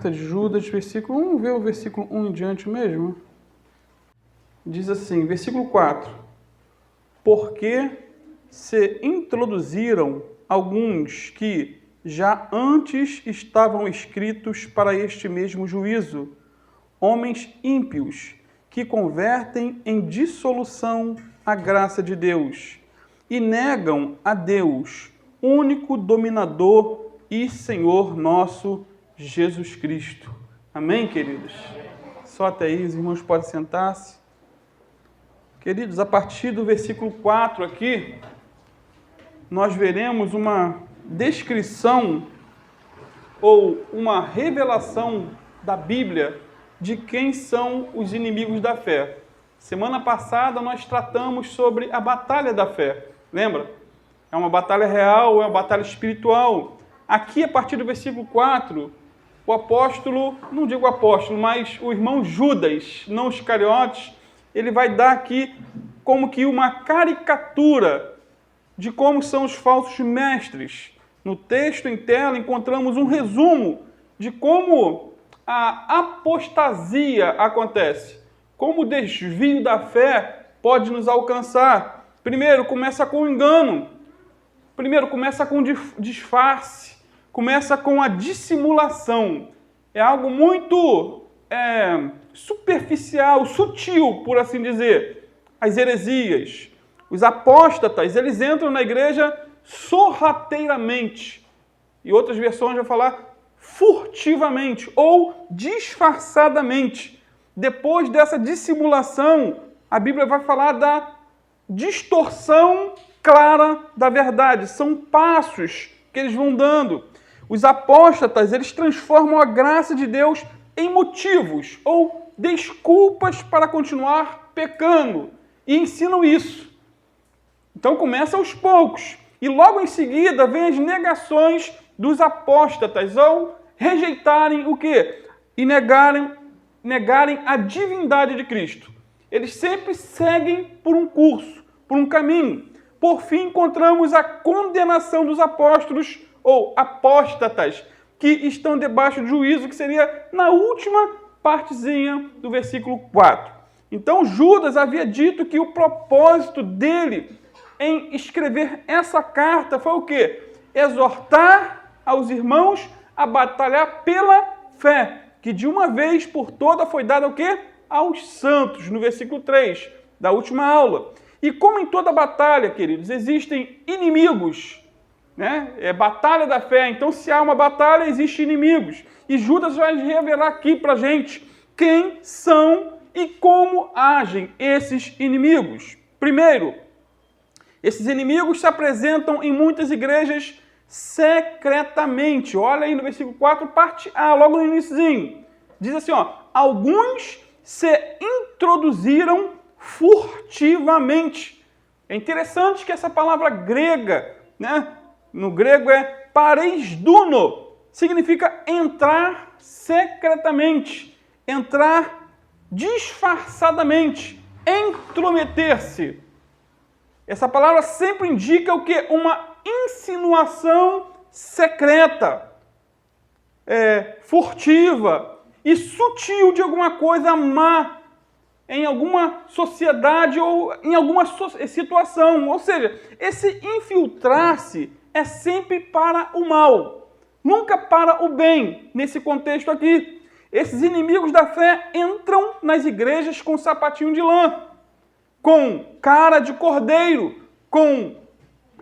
carta de Judas, versículo 1, vamos ver o versículo 1 em diante mesmo. Diz assim, versículo 4. Porque se introduziram alguns que já antes estavam escritos para este mesmo juízo, homens ímpios, que convertem em dissolução a graça de Deus e negam a Deus, único dominador e Senhor nosso Jesus Cristo. Amém, queridos? Só até aí, os irmãos podem sentar-se. Queridos, a partir do versículo 4 aqui, nós veremos uma descrição ou uma revelação da Bíblia de quem são os inimigos da fé. Semana passada nós tratamos sobre a batalha da fé, lembra? É uma batalha real, é uma batalha espiritual. Aqui, a partir do versículo 4, o apóstolo, não digo apóstolo, mas o irmão Judas, não Iscariotes, ele vai dar aqui como que uma caricatura de como são os falsos mestres. No texto em tela encontramos um resumo de como a apostasia acontece, como o desvio da fé pode nos alcançar. Primeiro, começa com o engano. Primeiro, começa com disfarce. Começa com a dissimulação. É algo muito superficial, sutil, por assim dizer. As heresias. Os apóstatas, eles entram na igreja sorrateiramente. E outras versões vão falar furtivamente ou disfarçadamente. Depois dessa dissimulação, a Bíblia vai falar da distorção clara da verdade. São passos que eles vão dando. Os apóstatas, eles transformam a graça de Deus em motivos ou desculpas para continuar pecando e ensinam isso. Então começa aos poucos. E logo em seguida vem as negações dos apóstatas ao rejeitarem o quê? E negarem a divindade de Cristo. Eles sempre seguem por um curso, por um caminho. Por fim, encontramos a condenação dos apóstolos ou apóstatas que estão debaixo do juízo, que seria na última partezinha do versículo 4. Então, Judas havia dito que o propósito dele em escrever essa carta foi o quê? Exortar aos irmãos a batalhar pela fé, que de uma vez por toda foi dada o quê? Aos santos, no versículo 3 da última aula. E como em toda batalha, queridos, existem inimigos, né? É batalha da fé, então se há uma batalha, existem inimigos. E Judas vai revelar aqui para a gente quem são e como agem esses inimigos. Primeiro, esses inimigos se apresentam em muitas igrejas secretamente. Olha aí no versículo 4, parte A, logo no iniciozinho. Diz assim, ó, alguns se introduziram furtivamente. É interessante que essa palavra grega, né, no grego é pareisduno, significa entrar secretamente, entrar disfarçadamente, intrometer-se. Essa palavra sempre indica o quê? Uma insinuação secreta, furtiva e sutil de alguma coisa má em alguma sociedade ou em alguma situação. Ou seja, esse infiltrar-se é sempre para o mal, nunca para o bem, nesse contexto aqui. Esses inimigos da fé entram nas igrejas com sapatinho de lã, com cara de cordeiro, com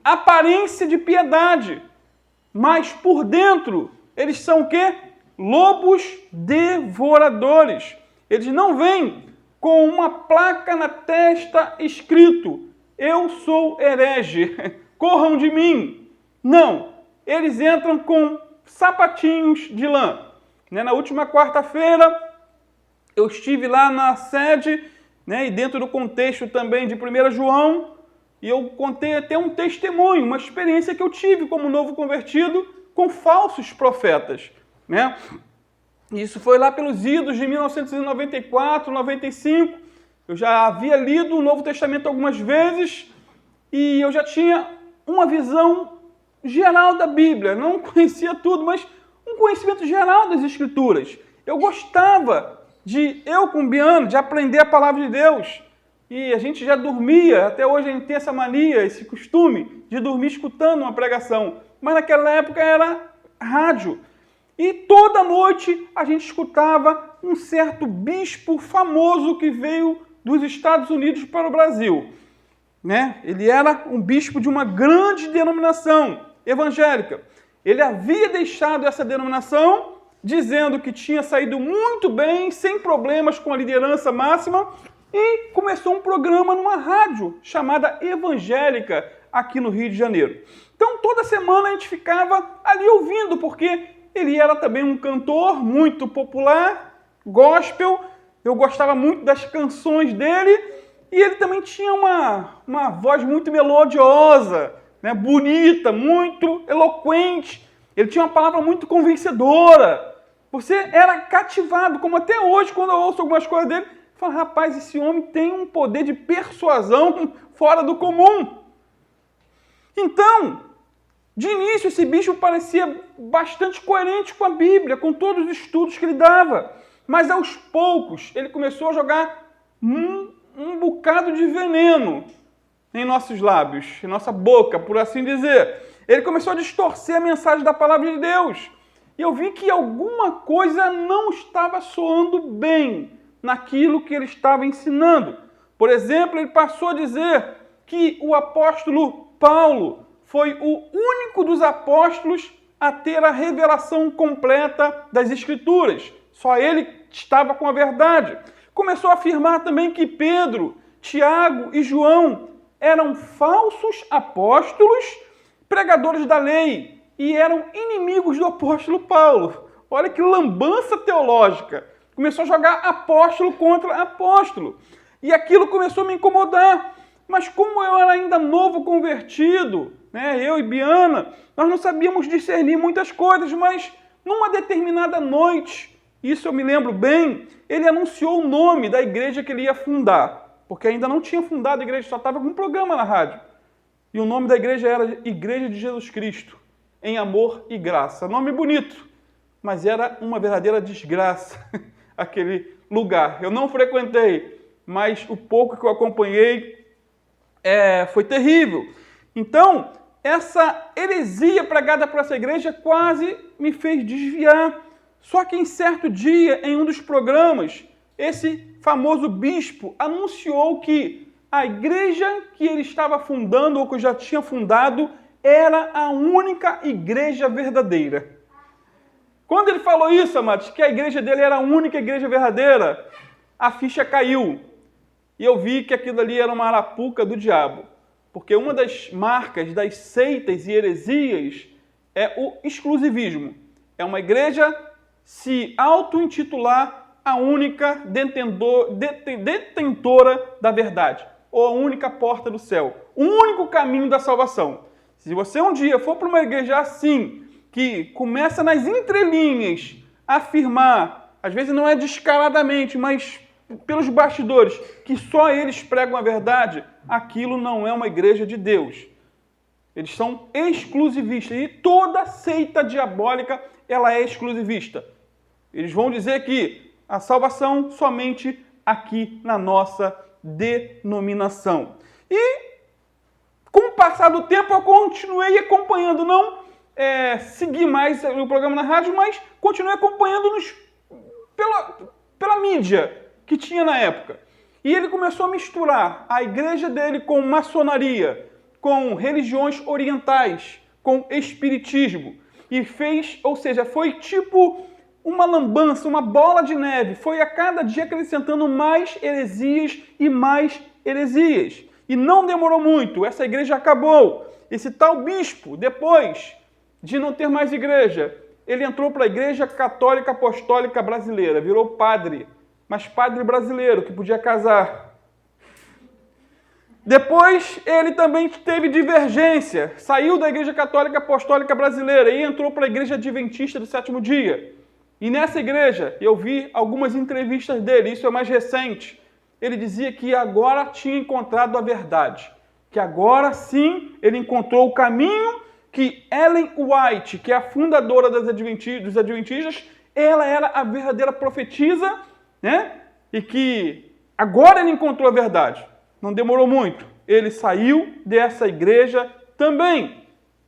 aparência de piedade, mas por dentro eles são o quê? Lobos devoradores. Eles não vêm com uma placa na testa escrito: eu sou herege, corram de mim. Não, eles entram com sapatinhos de lã. Na última quarta-feira eu estive lá na sede, e dentro do contexto também de 1 João, e eu contei até um testemunho, uma experiência que eu tive como novo convertido com falsos profetas. Isso foi lá pelos idos de 1994, 95. Eu já havia lido o Novo Testamento algumas vezes e eu já tinha uma visão geral da Bíblia. Não conhecia tudo, mas um conhecimento geral das Escrituras. Eu gostava eu com o Biano, de aprender a palavra de Deus. E a gente já dormia, até hoje a gente tem essa mania, esse costume de dormir escutando uma pregação. Mas naquela época era rádio. E toda noite a gente escutava um certo bispo famoso que veio dos Estados Unidos para o Brasil. Né? Ele era um bispo de uma grande denominação evangélica. Ele havia deixado essa denominação, dizendo que tinha saído muito bem, sem problemas com a liderança máxima, e começou um programa numa rádio chamada Evangélica, aqui no Rio de Janeiro. Então, toda semana a gente ficava ali ouvindo, porque ele era também um cantor muito popular, gospel, eu gostava muito das canções dele, e ele também tinha uma voz muito melodiosa, né, bonita, muito eloquente. Ele tinha uma palavra muito convencedora. Você era cativado, como até hoje, quando eu ouço algumas coisas dele, eu falo, rapaz, esse homem tem um poder de persuasão fora do comum. Então, de início, esse bicho parecia bastante coerente com a Bíblia, com todos os estudos que ele dava. Mas, aos poucos, ele começou a jogar um bocado de veneno em nossos lábios, em nossa boca, por assim dizer. Ele começou a distorcer a mensagem da palavra de Deus. E eu vi que alguma coisa não estava soando bem naquilo que ele estava ensinando. Por exemplo, ele passou a dizer que o apóstolo Paulo foi o único dos apóstolos a ter a revelação completa das Escrituras. Só ele estava com a verdade. Começou a afirmar também que Pedro, Tiago e João eram falsos apóstolos, pregadores da lei, e eram inimigos do apóstolo Paulo. Olha que lambança teológica. Começou a jogar apóstolo contra apóstolo. E aquilo começou a me incomodar. Mas como eu era ainda novo convertido, né, eu e Biana, nós não sabíamos discernir muitas coisas, mas numa determinada noite, isso eu me lembro bem, ele anunciou o nome da igreja que ele ia fundar, porque ainda não tinha fundado a igreja, só estava com um programa na rádio. E o nome da igreja era Igreja de Jesus Cristo, em amor e graça. Nome bonito, mas era uma verdadeira desgraça aquele lugar. Eu não frequentei, mas o pouco que eu acompanhei foi terrível. Então, essa heresia pregada por essa igreja quase me fez desviar. Só que em certo dia, em um dos programas, esse famoso bispo anunciou que a igreja que ele estava fundando, ou que já tinha fundado, era a única igreja verdadeira. Quando ele falou isso, amados, que a igreja dele era a única igreja verdadeira, a ficha caiu. E eu vi que aquilo ali era uma arapuca do diabo. Porque uma das marcas das seitas e heresias é o exclusivismo. É uma igreja se auto-intitular a única detentora da verdade, ou a única porta do céu, o único caminho da salvação. Se você um dia for para uma igreja assim, que começa nas entrelinhas a afirmar, às vezes não é descaradamente, mas pelos bastidores, que só eles pregam a verdade, aquilo não é uma igreja de Deus. Eles são exclusivistas, e toda seita diabólica ela é exclusivista. Eles vão dizer que a salvação somente aqui na nossa denominação. E com o passar do tempo eu continuei acompanhando, não segui mais o programa na rádio, mas continuei acompanhando pela mídia que tinha na época. E ele começou a misturar a igreja dele com maçonaria, com religiões orientais, com espiritismo. E fez, ou seja, foi tipo uma lambança, uma bola de neve. Foi a cada dia acrescentando mais heresias e mais heresias. E não demorou muito, essa igreja acabou. Esse tal bispo, depois de não ter mais igreja, ele entrou para a Igreja Católica Apostólica Brasileira, virou padre, mas padre brasileiro, que podia casar. Depois, ele também teve divergência, saiu da Igreja Católica Apostólica Brasileira e entrou para a Igreja Adventista do Sétimo Dia. E nessa igreja, eu vi algumas entrevistas dele, isso é mais recente. Ele dizia que agora tinha encontrado a verdade, que agora sim ele encontrou o caminho que Ellen White, que é a fundadora dos Adventistas, ela era a verdadeira profetisa, né? E que agora ele encontrou a verdade. Não demorou muito. Ele saiu dessa igreja também.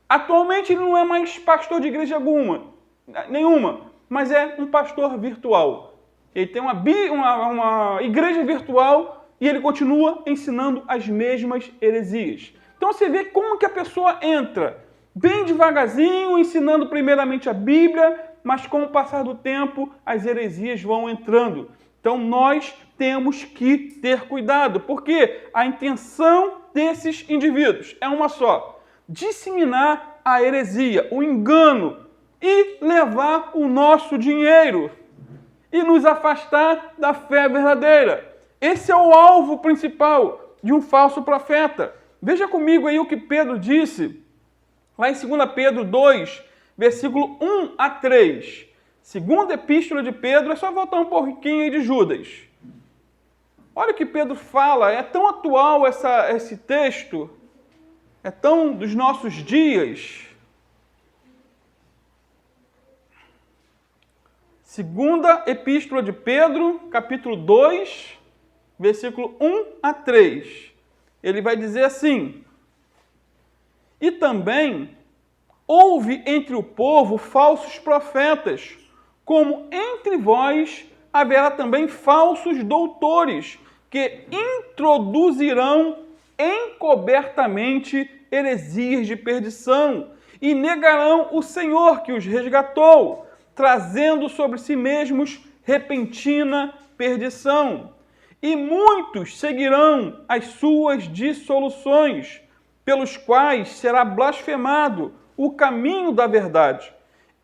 Atualmente ele não é mais pastor de igreja nenhuma, mas é um pastor virtual. Ele tem uma igreja virtual e ele continua ensinando as mesmas heresias. Então você vê como que a pessoa entra bem devagarzinho, ensinando primeiramente a Bíblia, mas com o passar do tempo as heresias vão entrando. Então nós temos que ter cuidado, porque a intenção desses indivíduos é uma só: disseminar a heresia, o engano e levar o nosso dinheiro e nos afastar da fé verdadeira. Esse é o alvo principal de um falso profeta. Veja comigo aí o que Pedro disse, lá em 2 Pedro 2, versículo 1 a 3. Segunda epístola de Pedro, é só voltar um pouquinho aí de Judas. Olha o que Pedro fala, é tão atual esse texto, é tão dos nossos dias. Segunda epístola de Pedro, capítulo 2, versículo 1 a 3. Ele vai dizer assim: e também houve entre o povo falsos profetas, como entre vós haverá também falsos doutores, que introduzirão encobertamente heresias de perdição, e negarão o Senhor que os resgatou, trazendo sobre si mesmos repentina perdição. E muitos seguirão as suas dissoluções, pelos quais será blasfemado o caminho da verdade.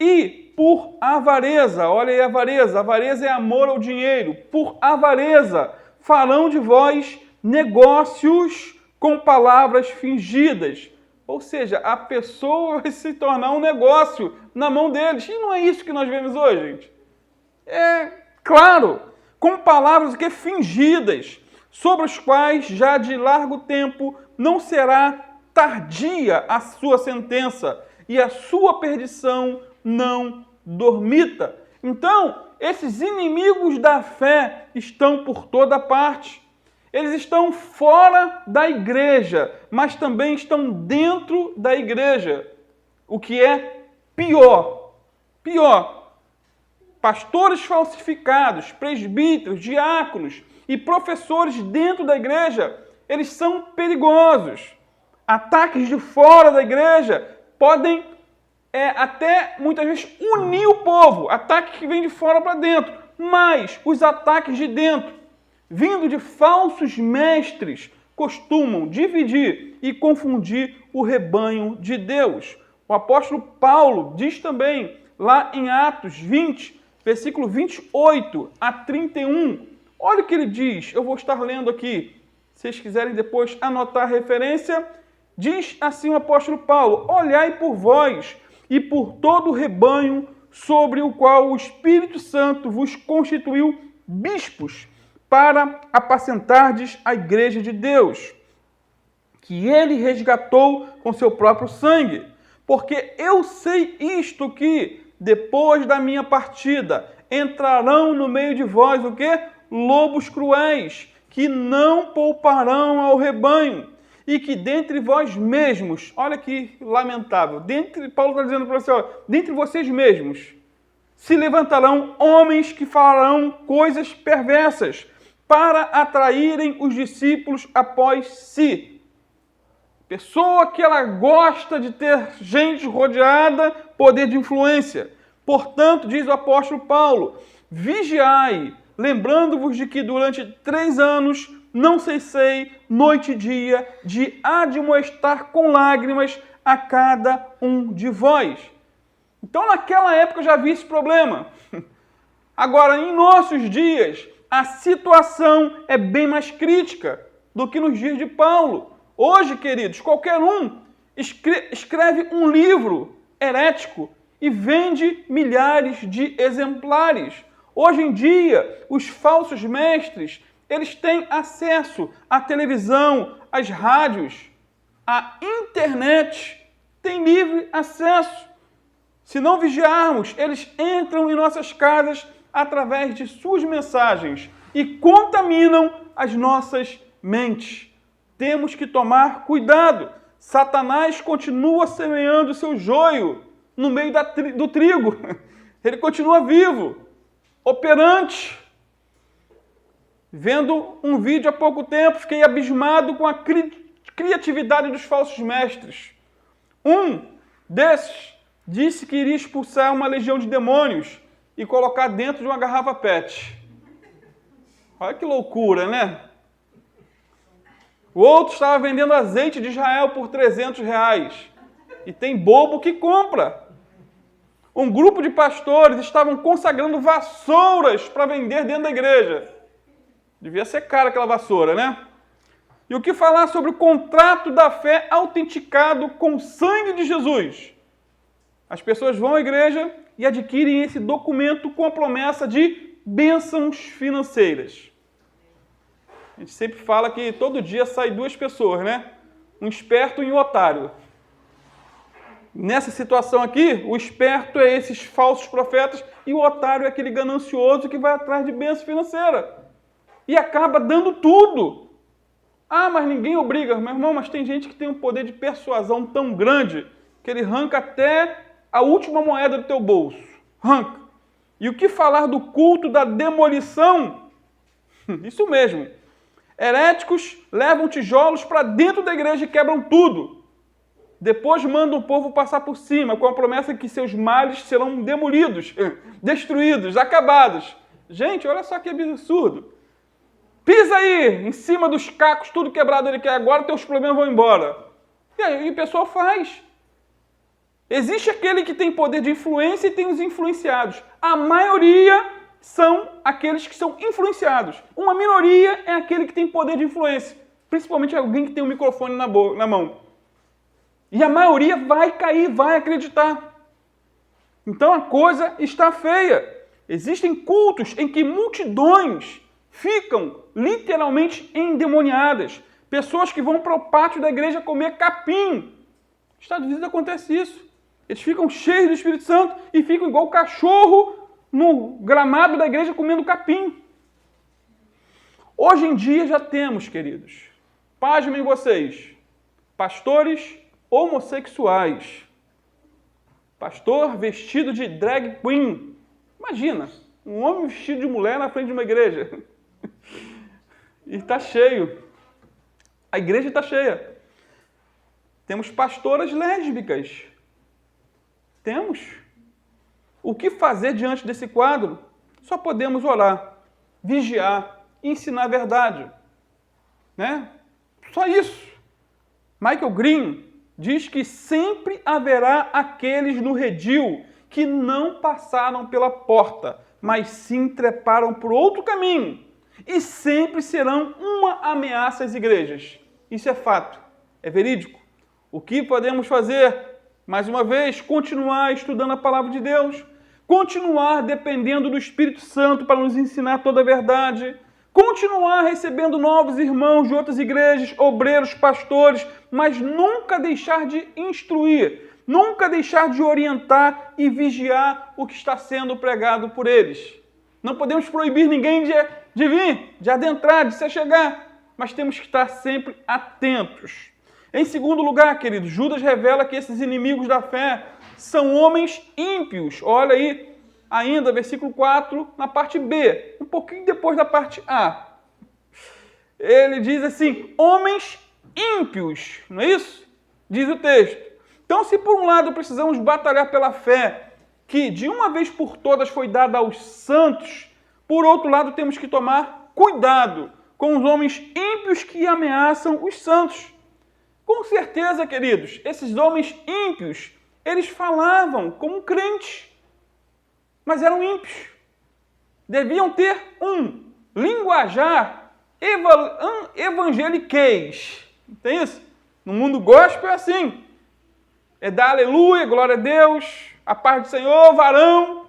E por avareza, olha aí a avareza é amor ao dinheiro, por avareza farão de vós negócios com palavras fingidas. Ou seja, a pessoa vai se tornar um negócio na mão deles. E não é isso que nós vemos hoje, gente. É claro, com palavras que fingidas, sobre os quais já de largo tempo não será tardia a sua sentença e a sua perdição não dormita. Então, esses inimigos da fé estão por toda parte. Eles estão fora da igreja, mas também estão dentro da igreja. O que é pior. Pastores falsificados, presbíteros, diáconos e professores dentro da igreja, eles são perigosos. Ataques de fora da igreja podem até muitas vezes unir o povo. Ataque que vem de fora para dentro. Mas os ataques de dentro, vindo de falsos mestres, costumam dividir e confundir o rebanho de Deus. O apóstolo Paulo diz também, lá em Atos 20, versículo 28 a 31, olha o que ele diz, eu vou estar lendo aqui, se vocês quiserem depois anotar a referência, diz assim o apóstolo Paulo: olhai por vós e por todo o rebanho sobre o qual o Espírito Santo vos constituiu bispos, para apacentardes a igreja de Deus, que ele resgatou com seu próprio sangue. Porque eu sei isto, que depois da minha partida entrarão no meio de vós o quê? Lobos cruéis, que não pouparão ao rebanho, e que dentre vós mesmos, olha que lamentável, Paulo está dizendo para você, dentre vocês mesmos, se levantarão homens que falarão coisas perversas, para atraírem os discípulos após si. Pessoa que ela gosta de ter gente rodeada, poder de influência. Portanto, diz o apóstolo Paulo, vigiai, lembrando-vos de que durante 3 anos não cessei, noite e dia, de admoestar com lágrimas a cada um de vós. Então, naquela época eu já vi esse problema. Agora, em nossos dias, a situação é bem mais crítica do que nos dias de Paulo. Hoje, queridos, qualquer um escreve um livro herético e vende milhares de exemplares. Hoje em dia, os falsos mestres, eles têm acesso à televisão, às rádios, à internet têm livre acesso. Se não vigiarmos, eles entram em nossas casas através de suas mensagens e contaminam as nossas mentes. Temos que tomar cuidado. Satanás continua semeando seu joio no meio do trigo. Ele continua vivo, operante. Vendo um vídeo há pouco tempo, fiquei abismado com a criatividade dos falsos mestres. Um desses disse que iria expulsar uma legião de demônios e colocar dentro de uma garrafa PET. Olha que loucura, né? O outro estava vendendo azeite de Israel por R$300. E tem bobo que compra. Um grupo de pastores estavam consagrando vassouras para vender dentro da igreja. Devia ser cara aquela vassoura, né? E o que falar sobre o contrato da fé autenticado com o sangue de Jesus? As pessoas vão à igreja e adquirem esse documento com a promessa de bênçãos financeiras. A gente sempre fala que todo dia sai duas pessoas, né? Um esperto e um otário. Nessa situação aqui, o esperto é esses falsos profetas e o otário é aquele ganancioso que vai atrás de bênção financeira. E acaba dando tudo. Ah, mas ninguém obriga. Meu irmão, mas tem gente que tem um poder de persuasão tão grande que ele arranca até a última moeda do teu bolso. Arranca. E o que falar do culto da demolição? Isso mesmo. Heréticos levam tijolos para dentro da igreja e quebram tudo. Depois mandam o povo passar por cima, com a promessa que seus males serão demolidos, destruídos, acabados. Gente, olha só que absurdo. Pisa aí, em cima dos cacos, tudo quebrado ele quer agora, teus problemas vão embora. E aí o pessoal faz. Existe aquele que tem poder de influência e tem os influenciados. A maioria são aqueles que são influenciados. Uma minoria é aquele que tem poder de influência. Principalmente alguém que tem um microfone na mão. E a maioria vai cair, vai acreditar. Então a coisa está feia. Existem cultos em que multidões ficam literalmente endemoniadas. Pessoas que vão para o pátio da igreja comer capim. Nos Estados Unidos acontece isso. Eles ficam cheios do Espírito Santo e ficam igual cachorro no gramado da igreja comendo capim. Hoje em dia já temos, queridos, pasmem vocês, pastores homossexuais. Pastor vestido de drag queen. Imagina, um homem vestido de mulher na frente de uma igreja. E está cheio. A igreja está cheia. Temos pastoras lésbicas. Temos. O que fazer diante desse quadro? Só podemos orar, vigiar, ensinar a verdade. Né? Só isso. Michael Green diz que sempre haverá aqueles no redil que não passaram pela porta, mas sim treparam por outro caminho. E sempre serão uma ameaça às igrejas. Isso é fato, é verídico. O que podemos fazer? Mais uma vez, continuar estudando a palavra de Deus, continuar dependendo do Espírito Santo para nos ensinar toda a verdade, continuar recebendo novos irmãos de outras igrejas, obreiros, pastores, mas nunca deixar de instruir, nunca deixar de orientar e vigiar o que está sendo pregado por eles. Não podemos proibir ninguém de vir, de adentrar, de se achegar, mas temos que estar sempre atentos. Em segundo lugar, queridos, Judas revela que esses inimigos da fé são homens ímpios. Olha aí, ainda, versículo 4, na parte B, um pouquinho depois da parte A. Ele diz assim, homens ímpios, não é isso? Diz o texto. Então, se por um lado precisamos batalhar pela fé, que de uma vez por todas foi dada aos santos, por outro lado temos que tomar cuidado com os homens ímpios que ameaçam os santos. Com certeza, queridos, esses homens ímpios, eles falavam como crentes, mas eram ímpios. Deviam ter um linguajar evangeliquez. Não tem isso? No mundo gospel é assim. É dar aleluia, glória a Deus, a paz do Senhor, varão.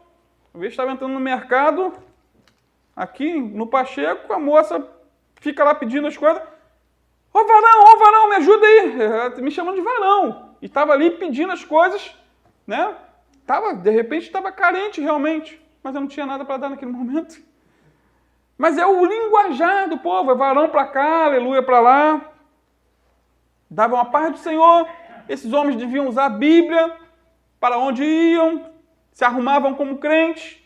Uma vez estava entrando no mercado, aqui no Pacheco, a moça fica lá pedindo as coisas. Ô varão, me ajuda aí. Me chamando de varão. E estava ali pedindo as coisas, né? De repente estava carente realmente, mas eu não tinha nada para dar naquele momento. Mas é o linguajar do povo, é varão para cá, aleluia para lá. Davam a paz do Senhor. Esses homens deviam usar a Bíblia para onde iam, se arrumavam como crentes.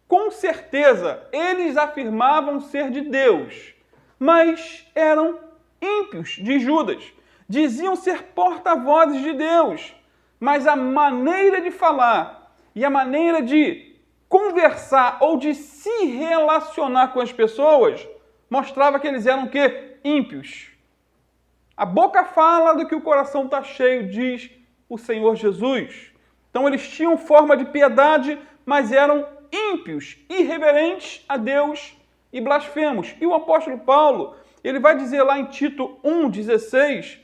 Com certeza, eles afirmavam ser de Deus, mas eram ímpios de Judas. Diziam ser porta-vozes de Deus, mas a maneira de falar e a maneira de conversar ou de se relacionar com as pessoas mostrava que eles eram o quê? Ímpios. A boca fala do que o coração está cheio, diz o Senhor Jesus. Então eles tinham forma de piedade, mas eram ímpios, irreverentes a Deus e blasfemos. E o apóstolo Paulo, ele vai dizer lá em Tito 1,16,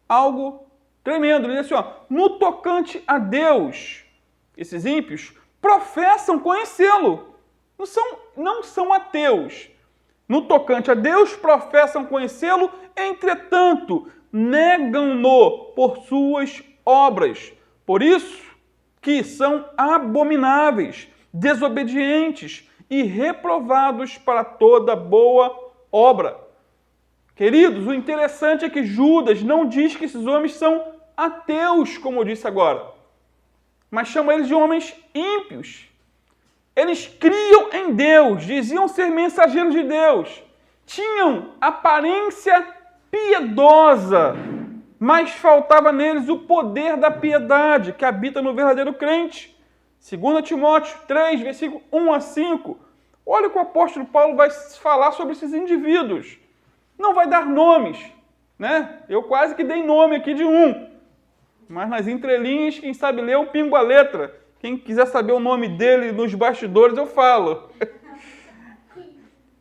algo tremendo. Ele diz assim, no tocante a Deus, esses ímpios professam conhecê-lo. Não são ateus. No tocante a Deus, professam conhecê-lo, entretanto, negam-no por suas obras. Por isso que são abomináveis, desobedientes e reprovados para toda boa obra. Queridos, o interessante é que Judas não diz que esses homens são ateus, como eu disse agora, mas chama eles de homens ímpios. Eles criam em Deus, diziam ser mensageiros de Deus, tinham aparência piedosa, mas faltava neles o poder da piedade que habita no verdadeiro crente. 2 Timóteo 3, versículo 1 a 5. Olha o que o apóstolo Paulo vai falar sobre esses indivíduos. Não vai dar nomes, né? Eu quase que dei nome aqui de um, mas nas entrelinhas, quem sabe ler, eu pingo a letra. Quem quiser saber o nome dele nos bastidores, eu falo.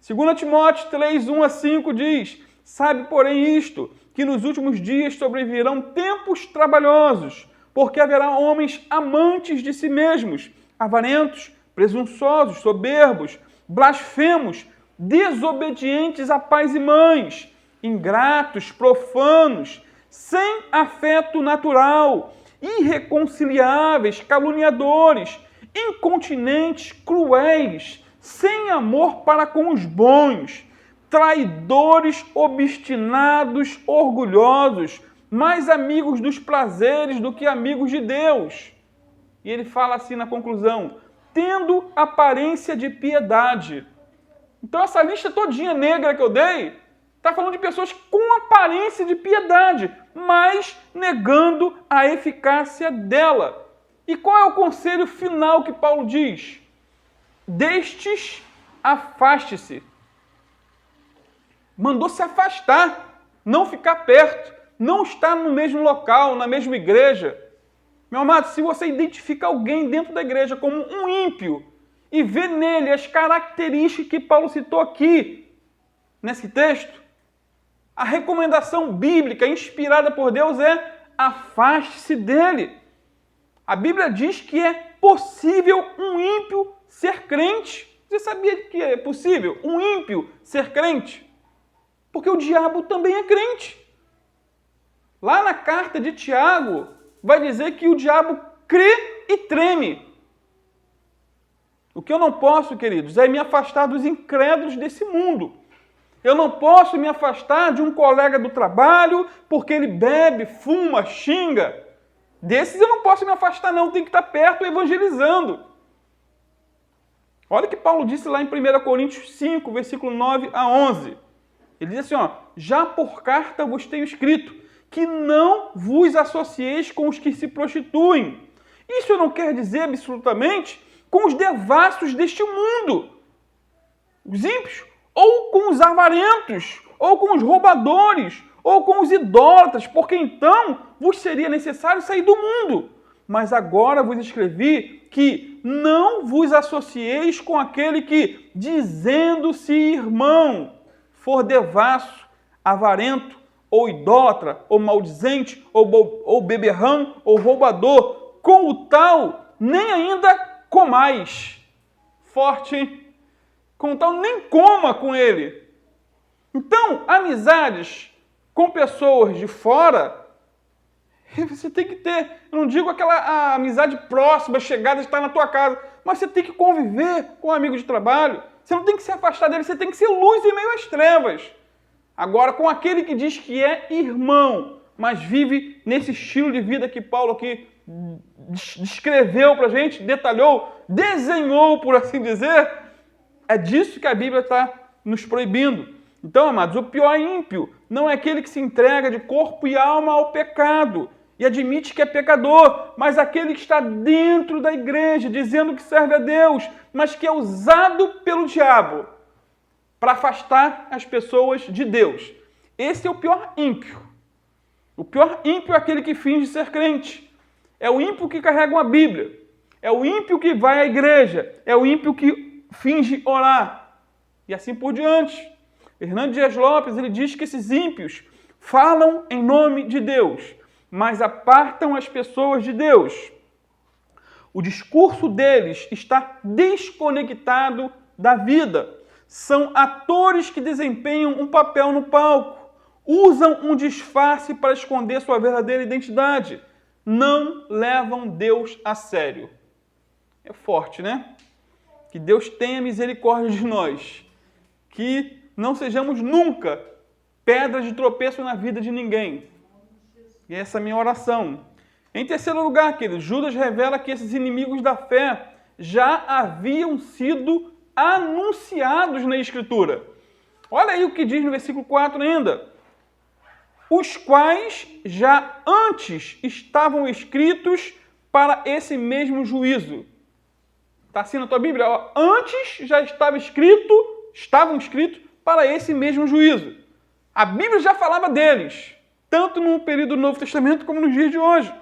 2 Timóteo 3, 1 a 5 diz, sabe, porém, isto, que nos últimos dias sobrevirão tempos trabalhosos, porque haverá homens amantes de si mesmos, avarentos, presunçosos, soberbos, blasfemos, desobedientes a pais e mães, ingratos, profanos, sem afeto natural, irreconciliáveis, caluniadores, incontinentes, cruéis, sem amor para com os bons, traidores, obstinados, orgulhosos, mais amigos dos prazeres do que amigos de Deus. E ele fala assim na conclusão, tendo aparência de piedade. Então essa lista todinha negra que eu dei, está falando de pessoas com aparência de piedade, mas negando a eficácia dela. E qual é o conselho final que Paulo diz? Destes, afaste-se. Mandou se afastar, não ficar perto, não estar no mesmo local, na mesma igreja. Meu amado, se você identifica alguém dentro da igreja como um ímpio e vê nele as características que Paulo citou aqui, nesse texto, a recomendação bíblica inspirada por Deus é afaste-se dele. A Bíblia diz que é possível um ímpio ser crente. Você sabia que é possível um ímpio ser crente? Porque o diabo também é crente. Lá na carta de Tiago, vai dizer que o diabo crê e treme. O que eu não posso, queridos, é me afastar dos incrédulos desse mundo. Eu não posso me afastar de um colega do trabalho porque ele bebe, fuma, xinga. Desses eu não posso me afastar, não. Tem que estar perto evangelizando. Olha o que Paulo disse lá em 1 Coríntios 5, versículo 9 a 11. Ele diz assim, já por carta vos tenho escrito que não vos associeis com os que se prostituem. Isso não quer dizer absolutamente com os devassos deste mundo, os ímpios, ou com os avarentos, ou com os roubadores, ou com os idólatras, porque então vos seria necessário sair do mundo. Mas agora vos escrevi que não vos associeis com aquele que, dizendo-se irmão, for devasso, avarento, ou idólatra, ou maldizente, ou beberrão, ou roubador, com o tal nem ainda comais. Forte, hein? Com o tal nem coma com ele. Então, amizades com pessoas de fora, você tem que ter, eu não digo aquela amizade próxima, chegada, estar na tua casa, mas você tem que conviver com um amigo de trabalho. Você não tem que se afastar dele, você tem que ser luz em meio às trevas. Agora, com aquele que diz que é irmão, mas vive nesse estilo de vida que Paulo aqui descreveu para a gente, detalhou, desenhou, por assim dizer, é disso que a Bíblia está nos proibindo. Então, amados, o pior ímpio não é aquele que se entrega de corpo e alma ao pecado e admite que é pecador, mas aquele que está dentro da igreja, dizendo que serve a Deus, mas que é usado pelo diabo para afastar as pessoas de Deus. Esse é o pior ímpio. O pior ímpio é aquele que finge ser crente. É o ímpio que carrega uma Bíblia. É o ímpio que vai à igreja. É o ímpio que finge orar. E assim por diante. Hernando Dias Lopes, ele diz que esses ímpios falam em nome de Deus, mas apartam as pessoas de Deus. O discurso deles está desconectado da vida. São atores que desempenham um papel no palco. Usam um disfarce para esconder sua verdadeira identidade. Não levam Deus a sério. É forte, né? Que Deus tenha misericórdia de nós. Que não sejamos nunca pedra de tropeço na vida de ninguém. E essa é a minha oração. Em terceiro lugar, queridos, Judas revela que esses inimigos da fé já haviam sido anunciados na Escritura. Olha aí o que diz no versículo 4 ainda. Os quais já antes estavam escritos para esse mesmo juízo. Está assim na tua Bíblia? Antes já estavam escritos para esse mesmo juízo. A Bíblia já falava deles, tanto no período do Novo Testamento como nos dias de hoje.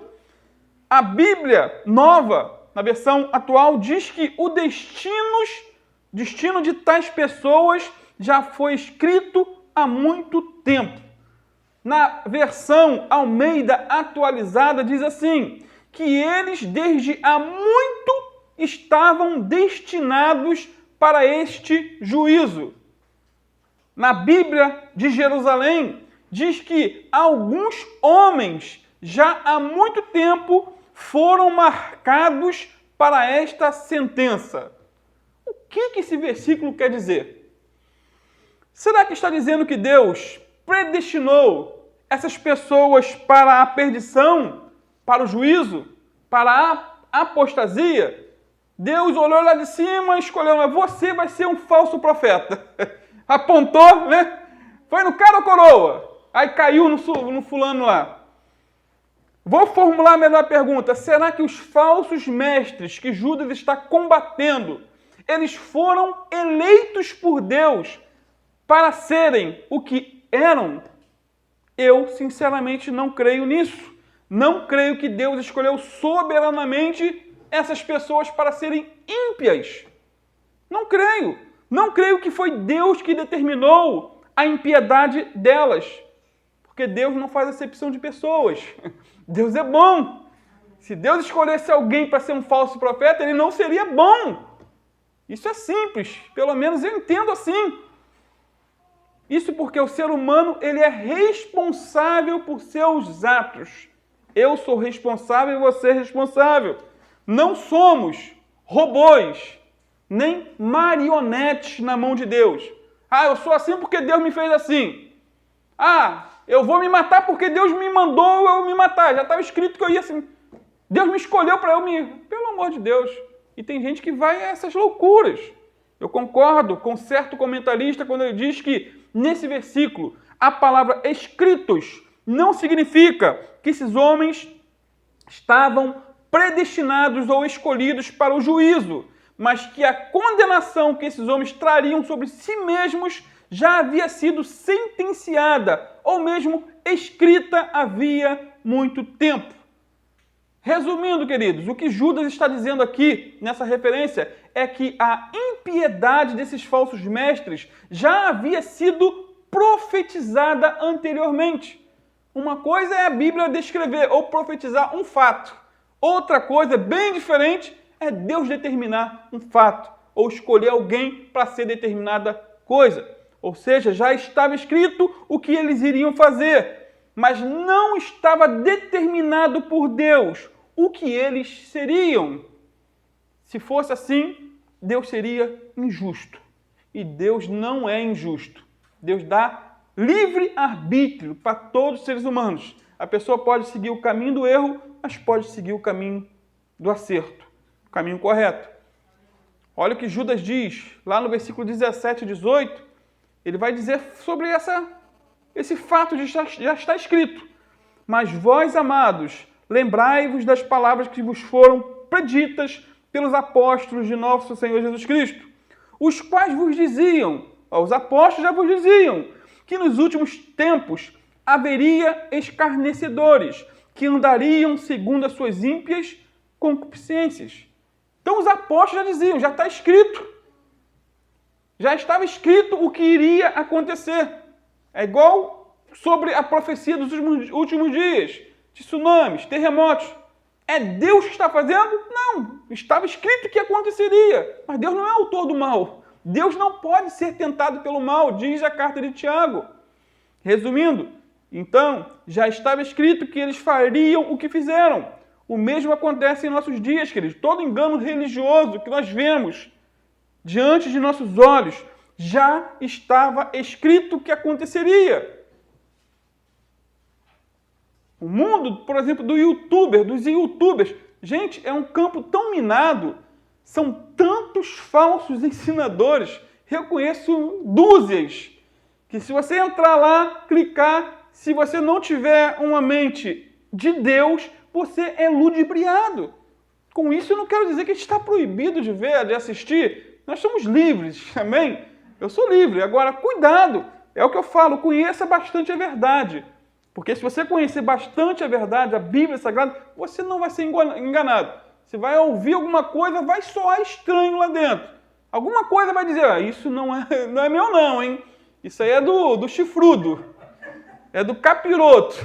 A Bíblia nova, na versão atual, diz que o destino de tais pessoas já foi escrito há muito tempo. Na versão Almeida atualizada diz assim, que eles desde há muito estavam destinados para este juízo. Na Bíblia de Jerusalém, diz que alguns homens já há muito tempo foram marcados para esta sentença. O que esse versículo quer dizer? Será que está dizendo que Deus predestinou essas pessoas para a perdição, para o juízo, para a apostasia? Deus olhou lá de cima e escolheu, mas você vai ser um falso profeta. Apontou, né? Foi no cara ou coroa? Aí caiu no fulano lá. Vou formular a melhor pergunta. Será que os falsos mestres que Judas está combatendo, eles foram eleitos por Deus para serem o que eram? Eu, sinceramente, não creio nisso. Não creio que Deus escolheu soberanamente essas pessoas para serem ímpias. Não creio. Não creio que foi Deus que determinou a impiedade delas. Porque Deus não faz acepção de pessoas. Deus é bom. Se Deus escolhesse alguém para ser um falso profeta, ele não seria bom. Isso é simples. Pelo menos eu entendo assim. Isso porque o ser humano ele é responsável por seus atos. Eu sou responsável e você é responsável. Não somos robôs, nem marionetes na mão de Deus. Eu sou assim porque Deus me fez assim. Eu vou me matar porque Deus me mandou eu me matar. Já estava escrito que eu ia assim. Deus me escolheu para eu me... Pelo amor de Deus. E tem gente que vai a essas loucuras. Eu concordo com certo comentarista quando ele diz que nesse versículo a palavra escritos não significa que esses homens estavam predestinados ou escolhidos para o juízo, mas que a condenação que esses homens trariam sobre si mesmos já havia sido sentenciada, ou mesmo escrita havia muito tempo. Resumindo, queridos, o que Judas está dizendo aqui, nessa referência, é que a impiedade desses falsos mestres já havia sido profetizada anteriormente. Uma coisa é a Bíblia descrever ou profetizar um fato. Outra coisa, bem diferente, é Deus determinar um fato ou escolher alguém para ser determinada coisa. Ou seja, já estava escrito o que eles iriam fazer, mas não estava determinado por Deus o que eles seriam. Se fosse assim, Deus seria injusto. E Deus não é injusto. Deus dá livre arbítrio para todos os seres humanos. A pessoa pode seguir o caminho do erro, mas pode seguir o caminho do acerto, o caminho correto. Olha o que Judas diz, lá no versículo 17 e 18, ele vai dizer sobre esse fato de já estar escrito. Mas vós, amados, lembrai-vos das palavras que vos foram preditas pelos apóstolos de nosso Senhor Jesus Cristo, os quais vos diziam, os apóstolos já vos diziam, que nos últimos tempos haveria escarnecedores, que andariam segundo as suas ímpias concupiscências. Então os apóstolos já diziam, já está escrito. Já estava escrito o que iria acontecer. É igual sobre a profecia dos últimos dias, de tsunamis, terremotos. É Deus que está fazendo? Não. Estava escrito que aconteceria. Mas Deus não é autor do mal. Deus não pode ser tentado pelo mal, diz a carta de Tiago. Resumindo, então, já estava escrito que eles fariam o que fizeram. O mesmo acontece em nossos dias, queridos. Todo engano religioso que nós vemos diante de nossos olhos já estava escrito que aconteceria. O mundo, por exemplo, dos youtubers, gente, é um campo tão minado, são tantos falsos ensinadores, eu conheço dúzias, que se você entrar lá, clicar, se você não tiver uma mente de Deus, você é ludibriado. Com isso eu não quero dizer que está proibido de ver, de assistir, nós somos livres, amém? Eu sou livre, agora cuidado, é o que eu falo, conheça bastante a verdade. Porque se você conhecer bastante a verdade, a Bíblia Sagrada, você não vai ser enganado. Você vai ouvir alguma coisa, vai soar estranho lá dentro. Alguma coisa vai dizer, isso não é meu não, hein? Isso aí é do chifrudo, é do capiroto.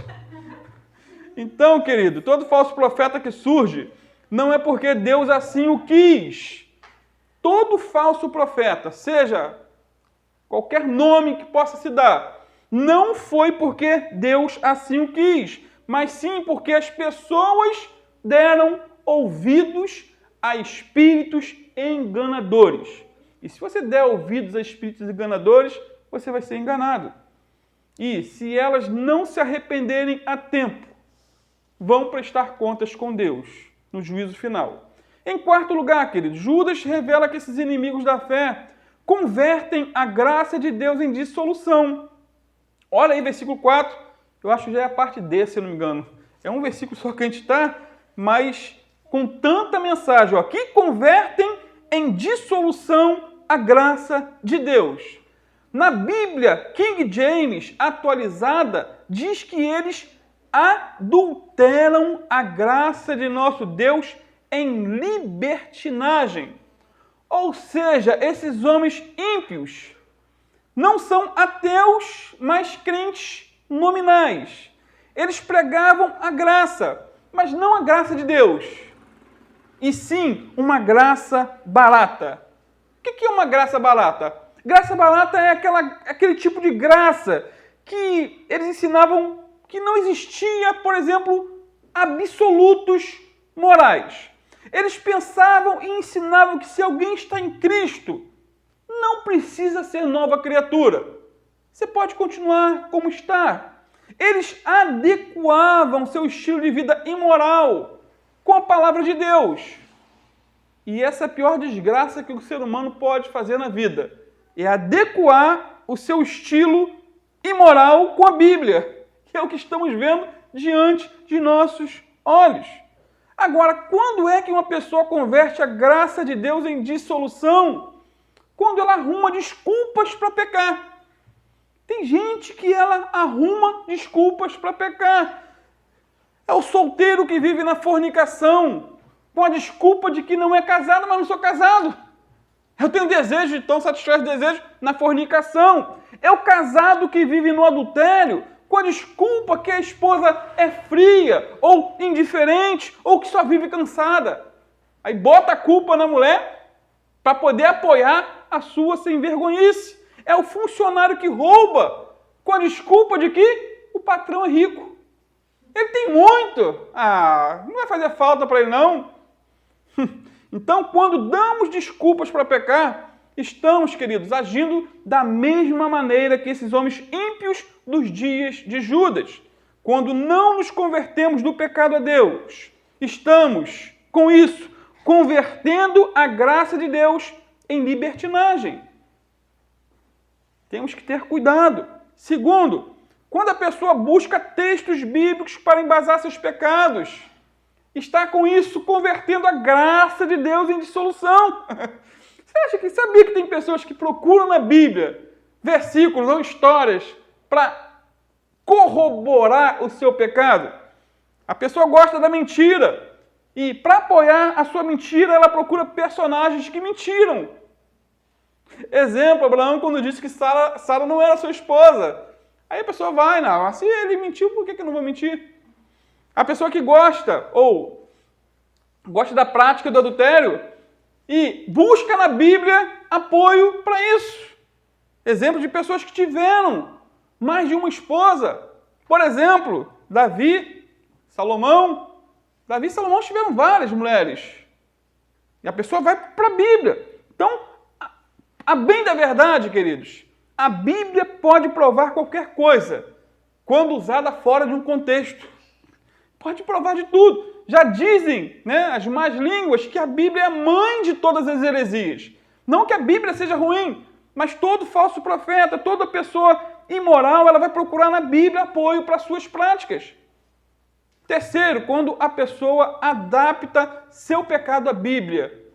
Então, querido, todo falso profeta que surge, não é porque Deus assim o quis. Todo falso profeta, seja qualquer nome que possa se dar, não foi porque Deus assim o quis, mas sim porque as pessoas deram ouvidos a espíritos enganadores. E se você der ouvidos a espíritos enganadores, você vai ser enganado. E se elas não se arrependerem a tempo, vão prestar contas com Deus no juízo final. Em quarto lugar, querido, Judas revela que esses inimigos da fé convertem a graça de Deus em dissolução. Olha aí, versículo 4, eu acho que já é a parte D, se eu não me engano. É um versículo só que a gente está, mas com tanta mensagem, ó, que convertem em dissolução a graça de Deus. Na Bíblia, King James, atualizada, diz que eles adulteram a graça de nosso Deus em libertinagem. Ou seja, esses homens ímpios não são ateus, mas crentes nominais. Eles pregavam a graça, mas não a graça de Deus, e sim uma graça barata. O que é uma graça barata? Graça barata é aquele tipo de graça que eles ensinavam que não existia, por exemplo, absolutos morais. Eles pensavam e ensinavam que se alguém está em Cristo, não precisa ser nova criatura. Você pode continuar como está. Eles adequavam seu estilo de vida imoral com a palavra de Deus. E essa é a pior desgraça que o ser humano pode fazer na vida. É adequar o seu estilo imoral com a Bíblia, que é o que estamos vendo diante de nossos olhos. Agora, quando é que uma pessoa converte a graça de Deus em dissolução? Quando ela arruma desculpas para pecar. Tem gente que ela arruma desculpas para pecar. É o solteiro que vive na fornicação, com a desculpa de que não é casado, mas não sou casado. Eu tenho desejo, então satisfaz desejo na fornicação. É o casado que vive no adultério, com a desculpa que a esposa é fria, ou indiferente, ou que só vive cansada. Aí bota a culpa na mulher para poder apoiar a sua sem vergonhice. É o funcionário que rouba com a desculpa de que o patrão é rico. Ele tem muito. Não vai fazer falta para ele, não. Então, quando damos desculpas para pecar, estamos, queridos, agindo da mesma maneira que esses homens ímpios dos dias de Judas. Quando não nos convertemos do pecado a Deus, estamos, com isso, convertendo a graça de Deus em libertinagem. Temos que ter cuidado. Segundo, quando a pessoa busca textos bíblicos para embasar seus pecados, está com isso convertendo a graça de Deus em dissolução. Você sabia que tem pessoas que procuram na Bíblia versículos ou histórias para corroborar o seu pecado? A pessoa gosta da mentira e, para apoiar a sua mentira, ela procura personagens que mentiram. Exemplo, Abraão quando disse que Sara não era sua esposa. Aí a pessoa vai, não, se ele mentiu, por que eu não vou mentir? A pessoa que gosta da prática do adultério e busca na Bíblia apoio para isso. Exemplo de pessoas que tiveram mais de uma esposa. Por exemplo, Davi, Salomão. Davi e Salomão tiveram várias mulheres. E a pessoa vai para a Bíblia. Então, a bem da verdade, queridos, a Bíblia pode provar qualquer coisa quando usada fora de um contexto. Pode provar de tudo. Já dizem, as más línguas, que a Bíblia é a mãe de todas as heresias. Não que a Bíblia seja ruim, mas todo falso profeta, toda pessoa imoral, ela vai procurar na Bíblia apoio para suas práticas. Terceiro, quando a pessoa adapta seu pecado à Bíblia,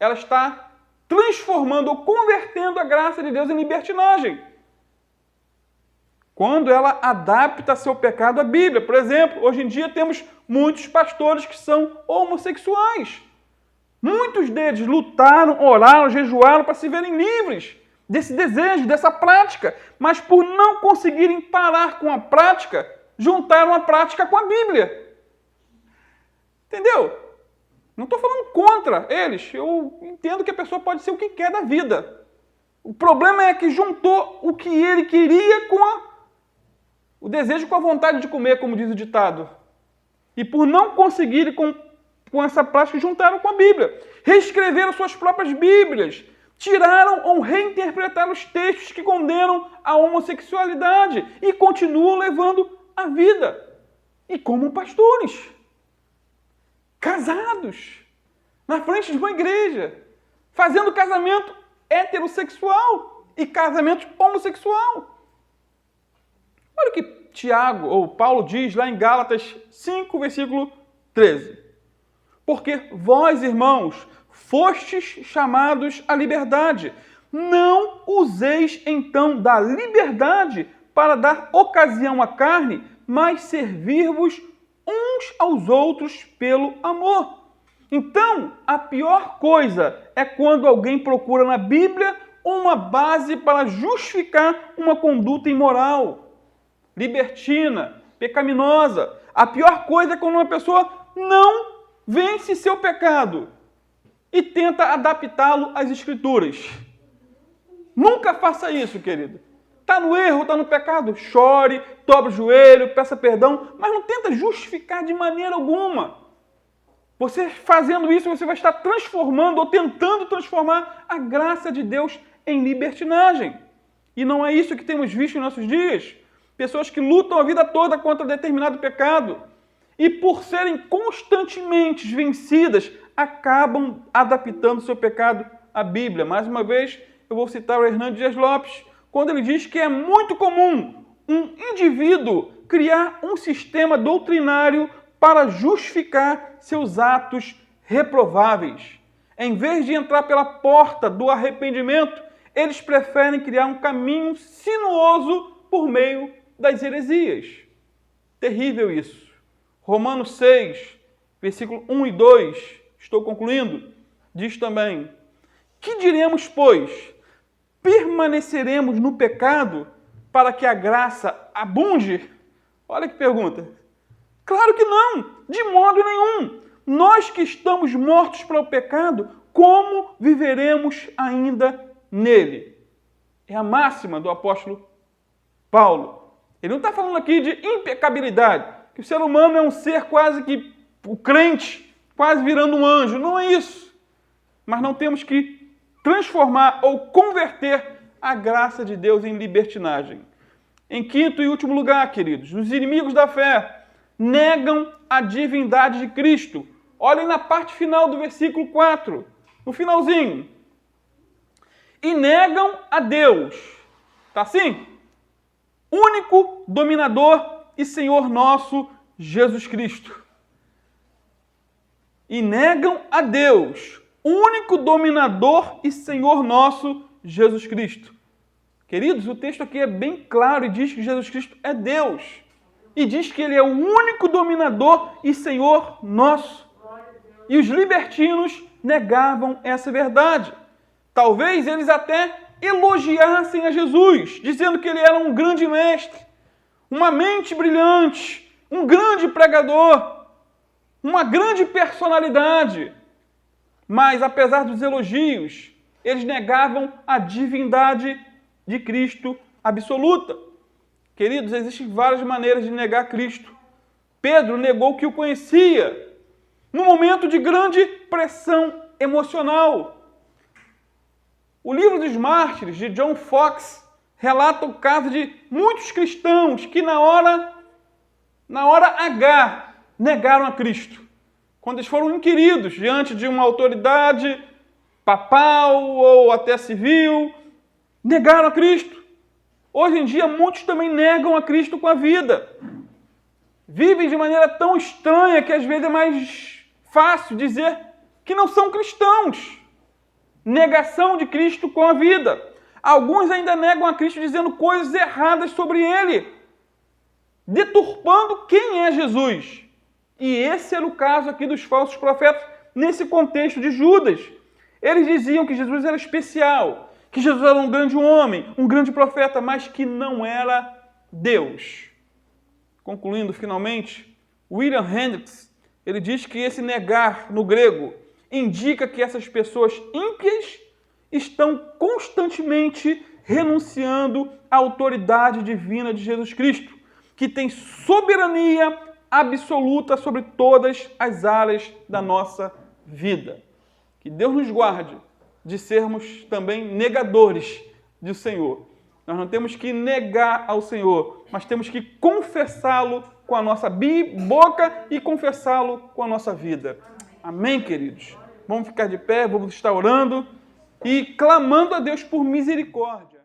ela está transformando ou convertendo a graça de Deus em libertinagem. Quando ela adapta seu pecado à Bíblia. Por exemplo, hoje em dia temos muitos pastores que são homossexuais. Muitos deles lutaram, oraram, jejuaram para se verem livres desse desejo, dessa prática. Mas por não conseguirem parar com a prática, juntaram a prática com a Bíblia. Entendeu? Não estou falando contra eles. Eu entendo que a pessoa pode ser o que quer da vida. O problema é que juntou o que ele queria com o desejo com a vontade de comer, como diz o ditado. E por não conseguirem com essa prática, juntaram com a Bíblia. Reescreveram suas próprias Bíblias. Tiraram ou reinterpretaram os textos que condenam a homossexualidade e continuam levando a vida. E como pastores. Casados. Na frente de uma igreja. Fazendo casamento heterossexual e casamento homossexual. Olha o que Tiago, ou Paulo diz lá em Gálatas 5, versículo 13. Porque vós, irmãos, fostes chamados à liberdade. Não useis, então, da liberdade para dar ocasião à carne, mas servir-vos uns aos outros pelo amor. Então, a pior coisa é quando alguém procura na Bíblia uma base para justificar uma conduta imoral, libertina, pecaminosa. A pior coisa é quando uma pessoa não vence seu pecado e tenta adaptá-lo às Escrituras. Nunca faça isso, querido. Está no erro, está no pecado, chore, dobre o joelho, peça perdão, mas não tenta justificar de maneira alguma. Você fazendo isso, você vai estar transformando ou tentando transformar a graça de Deus em libertinagem. E não é isso que temos visto em nossos dias. Pessoas que lutam a vida toda contra determinado pecado e por serem constantemente vencidas, acabam adaptando seu pecado à Bíblia. Mais uma vez, eu vou citar o Hernando Dias Lopes, quando ele diz que é muito comum um indivíduo criar um sistema doutrinário para justificar seus atos reprováveis. Em vez de entrar pela porta do arrependimento, eles preferem criar um caminho sinuoso por meio das heresias. Terrível isso. Romanos 6, versículo 1 e 2, estou concluindo, diz também: que diremos, pois? Permaneceremos no pecado para que a graça abunde? Olha que pergunta. Claro que não, de modo nenhum. Nós que estamos mortos para o pecado, como viveremos ainda nele? É a máxima do apóstolo Paulo. Ele não está falando aqui de impecabilidade, que o ser humano é um ser quase que, o crente, quase virando um anjo. Não é isso. Mas não temos que transformar ou converter a graça de Deus em libertinagem. Em quinto e último lugar, queridos, os inimigos da fé negam a divindade de Cristo. Olhem na parte final do versículo 4, no finalzinho. E negam a Deus. Tá assim? Único dominador e Senhor nosso, Jesus Cristo. E negam a Deus, único dominador e Senhor nosso, Jesus Cristo. Queridos, o texto aqui é bem claro e diz que Jesus Cristo é Deus. E diz que Ele é o único dominador e Senhor nosso. E os libertinos negavam essa verdade. Talvez eles até elogiassem a Jesus, dizendo que Ele era um grande mestre, uma mente brilhante, um grande pregador, uma grande personalidade. Mas, apesar dos elogios, eles negavam a divindade de Cristo absoluta. Queridos, existem várias maneiras de negar Cristo. Pedro negou que o conhecia num momento de grande pressão emocional. O livro dos Mártires, de John Foxe, relata o caso de muitos cristãos que na hora H negaram a Cristo. Quando eles foram inquiridos diante de uma autoridade papal ou até civil, negaram a Cristo. Hoje em dia, muitos também negam a Cristo com a vida. Vivem de maneira tão estranha que às vezes é mais fácil dizer que não são cristãos. Negação de Cristo com a vida. Alguns ainda negam a Cristo dizendo coisas erradas sobre Ele, deturpando quem é Jesus. E esse era o caso aqui dos falsos profetas, nesse contexto de Judas. Eles diziam que Jesus era especial, que Jesus era um grande homem, um grande profeta, mas que não era Deus. Concluindo, finalmente, William Hendricks, ele diz que esse negar, no grego, indica que essas pessoas ímpias estão constantemente renunciando à autoridade divina de Jesus Cristo, que tem soberania absoluta sobre todas as áreas da nossa vida. Que Deus nos guarde de sermos também negadores do Senhor. Nós não temos que negar ao Senhor, mas temos que confessá-lo com a nossa boca e confessá-lo com a nossa vida. Amém, queridos? Vamos ficar de pé, vamos estar orando e clamando a Deus por misericórdia.